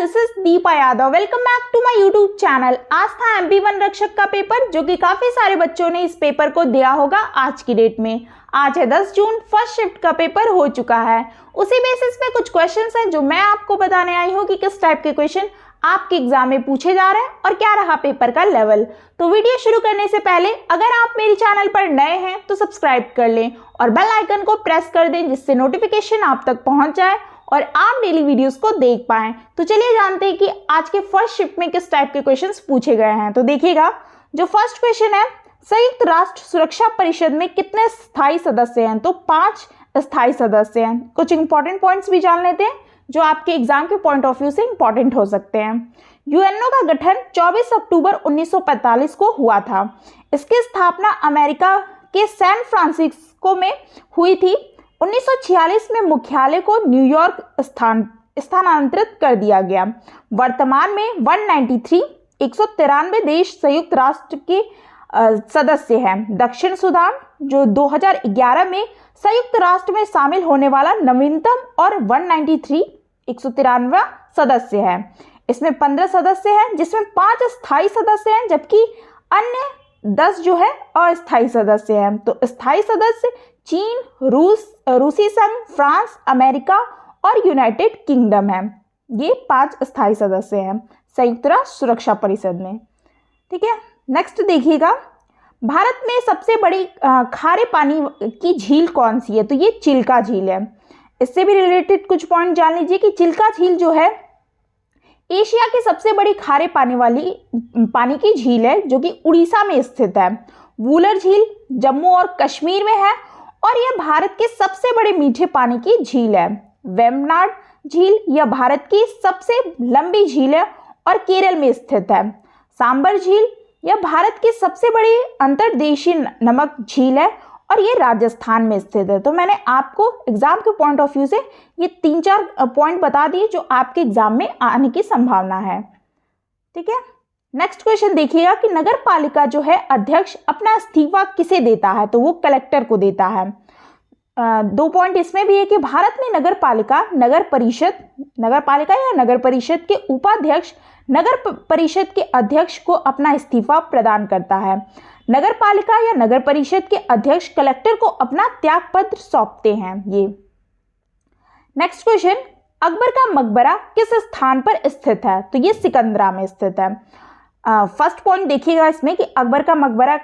This is Deepa Yadav. Welcome back to my YouTube channel. आज था MP1 रक्षक का पेपर, जो कि काफी सारे बच्चों ने इस पेपर को दिया होगा आज की डेट में। आज है 10 जून, फर्स्ट शिफ्ट का पेपर हो चुका है। उसी बेसिस पे कुछ क्वेश्चंस हैं जो मैं आपको बताने आई हूँ कि किस टाइप के क्वेश्चन आपके एग्जाम में पूछे जा रहे हैं और क्या रहा पेपर का लेवल। तो वीडियो शुरू करने से पहले अगर आप मेरे चैनल पर नए हैं तो सब्सक्राइब कर लें और बेल आइकन को प्रेस कर दें, जिससे नोटिफिकेशन आप तक पहुंच जाए और आप डेली वीडियोस को देख पाएं। तो चलिए जानते हैं कि आज के फर्स्ट शिफ्ट में किस टाइप के क्वेश्चंस पूछे गए हैं। तो देखिएगा, जो फर्स्ट क्वेश्चन है, संयुक्त राष्ट्र सुरक्षा परिषद में कितने स्थायी सदस्य हैं? तो 5 स्थायी सदस्य हैं। कुछ इंपॉर्टेंट पॉइंट्स भी जान लेते हैं जो आपके एग्जाम के पॉइंट ऑफ व्यू से इंपॉर्टेंट हो सकते हैं। यूएनओ का गठन 24 अक्टूबर 1945 को हुआ था। इसकी स्थापना अमेरिका के सैन फ्रांसिस्को में हुई थी। 1946 में मुख्यालय को न्यूयॉर्क स्थानांतरित कर दिया गया। वर्तमान में 193 देश संयुक्त राष्ट्र के सदस्य हैं। दक्षिण सूडान, जो 2011 में संयुक्त राष्ट्र में शामिल होने वाला नवीनतम और 193 सदस्य है। इसमें 15 सदस्य हैं, जिसमें 5 स्थायी सदस्य हैं, जबकि अन्य 10 जो है अस्थायी सदस्य हैं। तो स्थायी सदस्य चीन, रूसी संघ, फ्रांस, अमेरिका और यूनाइटेड किंगडम है। ये 5 स्थायी सदस्य हैं संयुक्त राष्ट्र सुरक्षा परिषद में। ठीक है, नेक्स्ट देखिएगा, भारत में सबसे बड़ी खारे पानी की झील कौन सी है? तो ये चिल्का झील है। इससे भी रिलेटेड कुछ पॉइंट जान लीजिए कि चिल्का झील जो है एशिया की सबसे बड़ी खारे पानी की झील है, जो कि उड़ीसा में स्थित है। वूलर झील जम्मू और कश्मीर में है और यह भारत के सबसे बड़े मीठे पानी की झील है। वेम्बनाड झील यह भारत की सबसे लंबी झील है और केरल में स्थित है। सांबर झील यह भारत की सबसे बड़ी अंतर्देशीय नमक झील है और ये राजस्थान में स्थित है। तो मैंने आपको एग्जाम के पॉइंट ऑफ व्यू से ये 3-4 पॉइंट बता दिए जो आपके एग्जाम में आने की संभावना है। ठीक है, नेक्स्ट क्वेश्चन देखिएगा कि नगर पालिका जो है अध्यक्ष अपना इस्तीफा किसे देता है? तो वो कलेक्टर को देता है। 2 पॉइंट इसमें भी है कि भारत में नगर पालिका या नगर परिषद के उपाध्यक्ष नगर परिषद के अध्यक्ष को अपना इस्तीफा प्रदान करता है। नगर पालिका या नगर परिषद के अध्यक्ष कलेक्टर को अपना त्यागपत्र सौंपते हैं। ये नेक्स्ट क्वेश्चन, अकबर का मकबरा किस स्थान पर स्थित है? तो ये सिकंदरा में स्थित है। फर्स्ट पॉइंट देखिएगा इसमें कि अकबर का मकबरा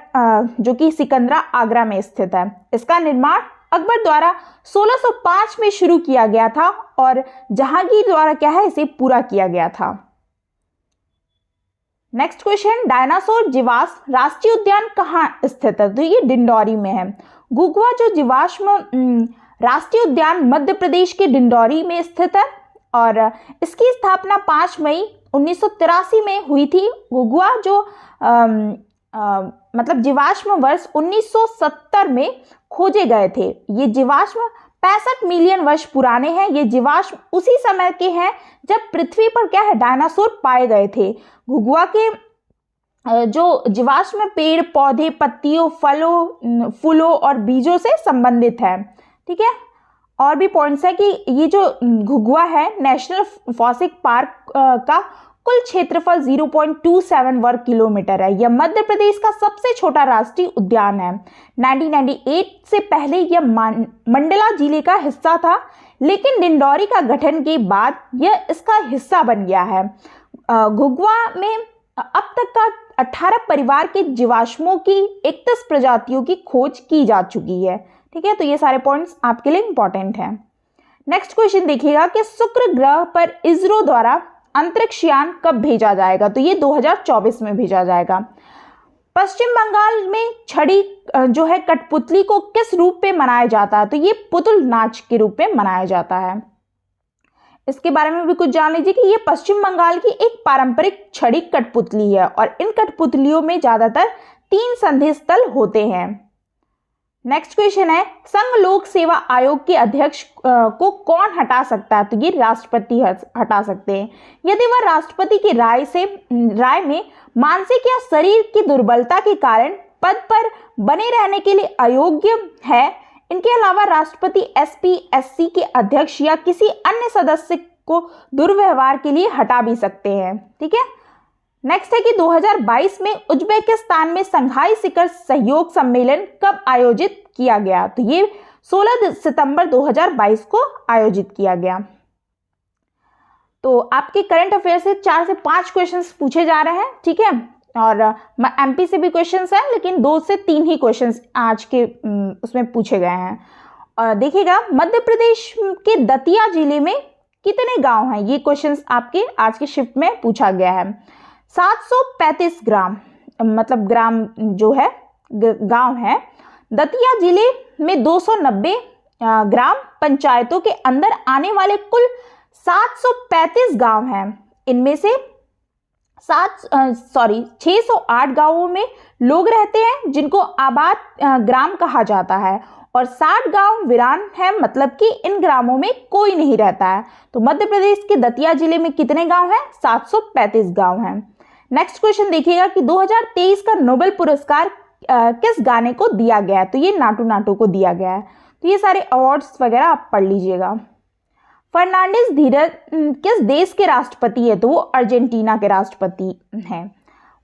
जो कि सिकंदरा आगरा में स्थित है। इसका निर्माण अकबर द्वारा 1605 में शुरू किया गया था और जहांगीर द्वारा क्या है, इसे पूरा किया गया था। नेक्स्ट क्वेश्चन, डायनासोर जीवाश्म राष्ट्रीय उद्यान कहाँ स्थित है? तो ये डिंडौरी में है। घुघुआ जो जीवाश्म राष्ट्रीय उद्यान मध्य प्रदेश के डिंडौरी में स्थित है और इसकी स्थापना 5 मई 1983 में हुई थी। घुघुआ जो मतलब जीवाश्म वर्ष 1970 में खोजे गए थे। ये जीवाश्म 65 मिलियन वर्ष पुराने हैं। ये जीवाश्म उसी समय के हैं जब पृथ्वी पर क्या है, डायनासोर पाए गए थे। घुघुआ के जो जीवाश्म पेड़ पौधे, पत्तियों, फूलों और बीजों से संबंधित है। ठीक है, और भी पॉइंट्स है कि ये जो घुघुआ है नेशनल फॉसिल पार्क का कुल क्षेत्रफल 0.27 वर्ग किलोमीटर है। यह मध्य प्रदेश का सबसे छोटा राष्ट्रीय उद्यान है। 1998 से पहले यह मंडला जिले का हिस्सा था, लेकिन डिंडौरी का गठन के बाद यह इसका हिस्सा बन गया है। घुघुआ में अब तक का 18 परिवार के जीवाश्मों की 31 प्रजातियों की खोज की जा चुकी है। ठीक है, तो ये सारे पॉइंट्स आपके लिए इंपॉर्टेंट हैं। नेक्स्ट क्वेश्चन देखिएगा कि शुक्र ग्रह पर इसरो द्वारा अंतरिक्ष यान कब भेजा जाएगा? तो ये 2024 में भेजा जाएगा। पश्चिम बंगाल में छड़ी जो है कठपुतली को किस रूप में मनाया जाता है? तो ये पुतुल नाच के रूप में मनाया जाता है। इसके बारे में भी कुछ जान लीजिए कि ये पश्चिम बंगाल की एक पारंपरिक छड़ी कठपुतली है और इन कठपुतलियों में ज्यादातर 3 संधि स्थल होते हैं। नेक्स्ट क्वेश्चन है, संघ लोक सेवा आयोग के अध्यक्ष को कौन हटा सकता है? तो ये राष्ट्रपति हटा सकते हैं। यदि वह राष्ट्रपति की राय में मानसिक या शरीर की दुर्बलता के कारण पद पर बने रहने के लिए अयोग्य है। इनके अलावा राष्ट्रपति SPSC के अध्यक्ष या किसी अन्य सदस्य को दुर्व्यवहार के लिए हटा भी सकते हैं। ठीक है, नेक्स्ट है कि 2022 में उज्बेकिस्तान में संघाई शिखर सहयोग सम्मेलन कब आयोजित किया गया? तो ये 16 सितंबर 2022 को आयोजित किया गया। तो आपके करंट अफेयर से 4 से 5 क्वेश्चंस पूछे जा रहे हैं। ठीक है, और एमपी से भी क्वेश्चंस हैं, लेकिन 2 से 3 ही क्वेश्चंस आज के उसमें पूछे गए हैं। देखिएगा, मध्य प्रदेश के दतिया जिले में कितने गांव हैं? ये क्वेश्चंस आपके आज की शिफ्ट में पूछा गया है। 735 ग्राम, मतलब ग्राम जो है गांव है। दतिया जिले में 290 ग्राम पंचायतों के अंदर आने वाले कुल 735 गांव हैं। इनमें से 608 गांवों में लोग रहते हैं जिनको आबाद ग्राम कहा जाता है, और 60 गांव वीरान है, मतलब कि इन ग्रामों में कोई नहीं रहता है। तो मध्य प्रदेश के दतिया जिले में कितने गांव हैं? 735 गांव हैं। नेक्स्ट क्वेश्चन देखिएगा कि 2023 का नोबेल पुरस्कार किस गाने को दिया गया है? तो ये नाटू नाटू को दिया गया है। तो ये सारे अवार्ड्स वगैरह आप पढ़ लीजिएगा। फर्नांडिस धीरज किस देश के राष्ट्रपति है? तो वो अर्जेंटीना के राष्ट्रपति हैं।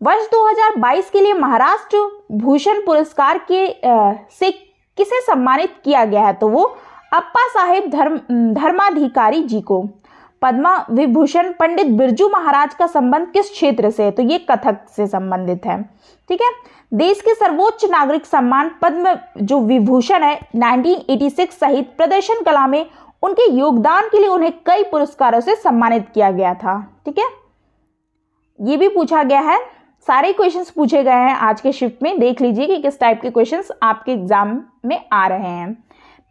वर्ष 2022 के लिए महाराष्ट्र भूषण पुरस्कार के से किसे सम्मानित किया गया है? तो वो अप्पा साहेब धर्माधिकारी जी को। पद्मा विभूषण पंडित बिरजू महाराज का संबंध किस क्षेत्र से है? तो ये कथक से संबंधित है। ठीक है, देश के सर्वोच्च नागरिक सम्मान पद्म जो विभूषण है 1986 सहित प्रदर्शन कला में उनके योगदान के लिए उन्हें कई पुरस्कारों से सम्मानित किया गया था। ठीक है, ये भी पूछा गया है। सारे क्वेश्चंस पूछे गए हैं आज के शिफ्ट में। देख लीजिए कि किस टाइप के क्वेश्चंस आपके एग्जाम में आ रहे हैं।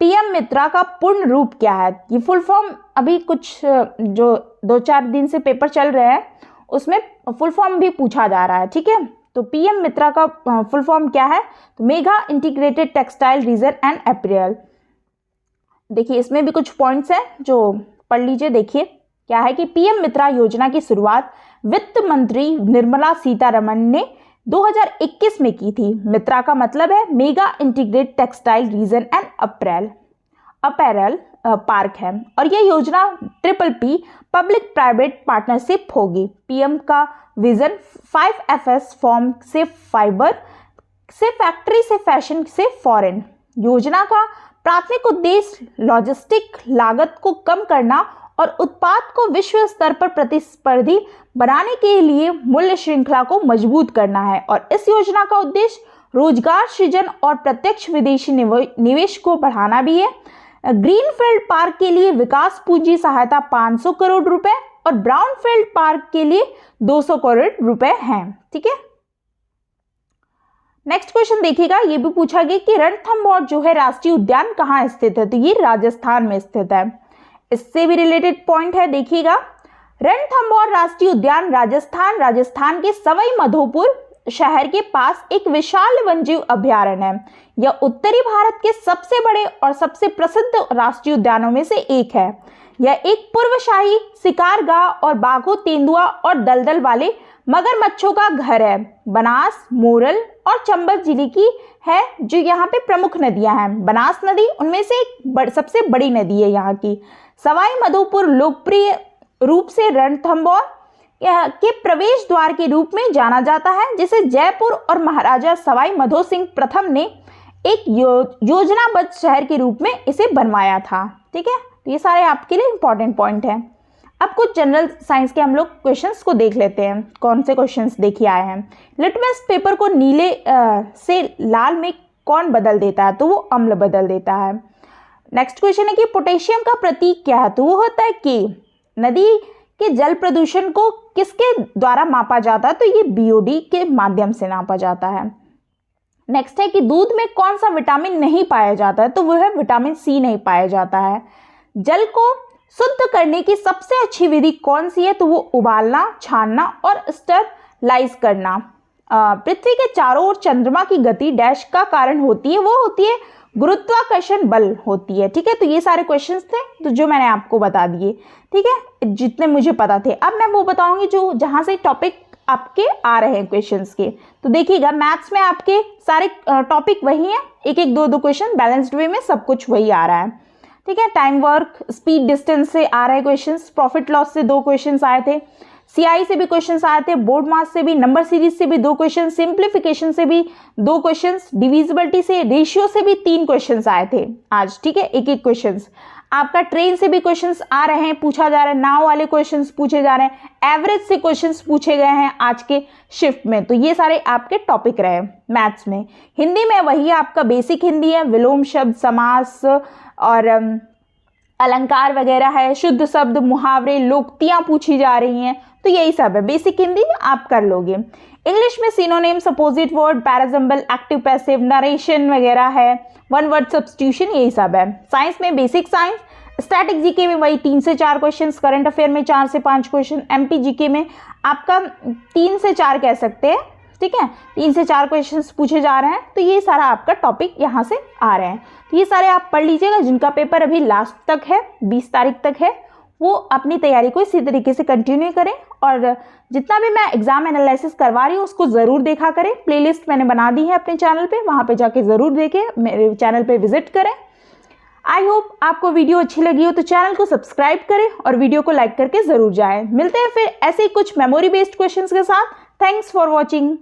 पीएम मित्रा का पूर्ण रूप क्या है? ये फुल फॉर्म अभी कुछ जो 2-4 दिन से पेपर चल रहे हैं उसमें फुल फॉर्म भी पूछा जा रहा है। ठीक है, तो पीएम मित्रा का फुल फॉर्म क्या है? तो mega integrated textile reason and apparel. देखिए, इसमें भी कुछ पॉइंट्स हैं जो पढ़ लीजिए। देखिए क्या है कि पीएम मित्रा योजना की शुरुआत वित्त मंत्री निर्मला सीतारमण ने 2021 में की थी। मित्रा का मतलब है mega integrated textile reason and apparel park है, और यह योजना PPP पब्लिक प्राइवेट पार्टनरशिप होगी। पीएम का विजन 5FS फॉर्म से फाइबर से फैक्ट्री से फैशन से फॉरेन। योजना का प्राथमिक उद्देश्य लॉजिस्टिक लागत को कम करना और उत्पाद को विश्व स्तर पर प्रतिस्पर्धी बनाने के लिए मूल्य श्रृंखला को मजबूत करना है, और इस योजना का उद्देश्य रोजगार सृजन और प्रत्यक्ष विदेशी निवेश को बढ़ाना भी है। ग्रीनफील्ड पार्क के लिए विकास पूंजी सहायता 500 करोड़ रुपए और ब्राउनफील्ड पार्क के लिए 200 करोड़ रुपए हैं। ठीक है, नेक्स्ट क्वेश्चन देखिएगा, ये भी पूछा गया कि रणथंभौर जो है राष्ट्रीय उद्यान कहाँ स्थित है? तो ये राजस्थान में स्थित है। इससे भी रिलेटेड पॉइंट है, देखिएगा, रणथंभौर राष्ट्रीय उद्यान राजस्थान के सवाई माधोपुर शहर के पास एक विशाल वन्यजीव अभयारण्य है। यह उत्तरी भारत के सबसे बड़े और सबसे प्रसिद्ध राष्ट्रीय उद्यानों में से एक है। यह एक पूर्वशाही शिकारगाह और बाघों, तेंदुआ और दलदल वाले मगरमच्छों का घर है। बनास, मोरल और चंबल जिले की है जो यहाँ पे प्रमुख नदियां हैं। बनास नदी उनमें से एक सबसे बड़ी नदी है यहाँ की। सवाई माधोपुर लोकप्रिय रूप से रणथंभौर के प्रवेश द्वार के रूप में जाना जाता है, जिसे जयपुर और महाराजा सवाई माधो सिंह प्रथम ने एक योजनाबद्ध शहर के रूप में इसे बनवाया था। ठीक है, तो ये सारे आपके लिए इंपॉर्टेंट पॉइंट हैं। अब कुछ जनरल साइंस के हम लोग क्वेश्चंस को देख लेते हैं। कौन से क्वेश्चंस देखिए आए हैं। लिटमस पेपर को नीले से लाल में कौन बदल देता है? तो वो अम्ल बदल देता है। नेक्स्ट क्वेश्चन है कि पोटेशियम का प्रतीक क्या है? तो वो होता है के। नदी के जल प्रदूषण को किसके द्वारा मापा जाता है? तो ये BOD के माध्यम से नापा जाता है। नेक्स्ट है कि दूध में कौन सा विटामिन नहीं पाया जाता है? तो वो है विटामिन C नहीं पाया जाता है। जल को शुद्ध करने की सबसे अच्छी विधि कौन सी है? तो वो उबालना, छानना और स्टरलाइज करना। पृथ्वी के चारों ओर चंद्रमा की गति डैश का कारण होती है, वो होती है गुरुत्वाकर्षण बल होती है। ठीक है, तो ये सारे क्वेश्चंस थे तो जो मैंने आपको बता दिए। ठीक है, जितने मुझे पता थे। अब मैं वो बताऊंगी जो जहां से टॉपिक आपके आ रहे हैं क्वेश्चंस के। तो देखिएगा, मैथ्स में आपके सारे टॉपिक वही हैं, एक एक दो क्वेश्चन बैलेंस्ड वे में सब कुछ वही आ रहा है। ठीक है। टाइम, वर्क, स्पीड, डिस्टेंस से आ रहे क्वेश्चंस, प्रॉफिट लॉस से 2 क्वेश्चंस आए थे, सीआई से भी क्वेश्चंस आए थे, बोर्ड मास से भी, नंबर सीरीज से भी 2 क्वेश्चन, सिंप्लीफिकेशन से भी 2 क्वेश्चंस, डिविजिबिलिटी से, रेशियो से भी 3 क्वेश्चंस आए थे आज, ठीक है, एक एक क्वेश्चंस। आपका ट्रेन से भी क्वेश्चंस आ रहे हैं, पूछा जा रहा है, नाव वाले क्वेश्चंस पूछे जा रहे हैं, एवरेज से क्वेश्चंस पूछे गए हैं आज के शिफ्ट में। तो ये सारे आपके टॉपिक रहे मैथ्स में। हिंदी में वही आपका बेसिक हिंदी है, विलोम शब्द, समास और अलंकार वगैरह है, शुद्ध शब्द, मुहावरे, लोकोक्तियां पूछी जा रही हैं, तो यही सब है। बेसिक हिंदी आप कर लोगे। इंग्लिश में synonyms, opposite word, parajumble, active passive, narration वगैरह है, वन वर्ड सब्स्टिट्यूशन, यही सब है। साइंस में बेसिक साइंस, स्टैटिक जीके में वही 3 से 4 क्वेश्चन, करंट अफेयर में 4 से 5 क्वेश्चन, एमपी जीके में आपका 3 से 4 कह सकते हैं, ठीक है, 3 से 4 क्वेश्चंस पूछे जा रहे हैं। तो ये सारा आपका टॉपिक यहाँ से आ रहे हैं। तो ये सारे आप पढ़ लीजिएगा। जिनका पेपर अभी लास्ट तक है, 20 तारीख तक है, वो अपनी तैयारी को इसी तरीके से कंटिन्यू करें और जितना भी मैं एग्जाम एनालिसिस करवा रही हूँ उसको ज़रूर देखा करें। प्लेलिस्ट मैंने बना दी है अपने चैनल पे, वहाँ पे जाके ज़रूर देखें, मेरे चैनल पे विजिट करें। आई होप आपको वीडियो अच्छी लगी हो तो चैनल को सब्सक्राइब करें और वीडियो को लाइक करके ज़रूर जाएं। मिलते हैं फिर ऐसे ही कुछ मेमोरी बेस्ड क्वेश्चंस के साथ। Thanks for watching.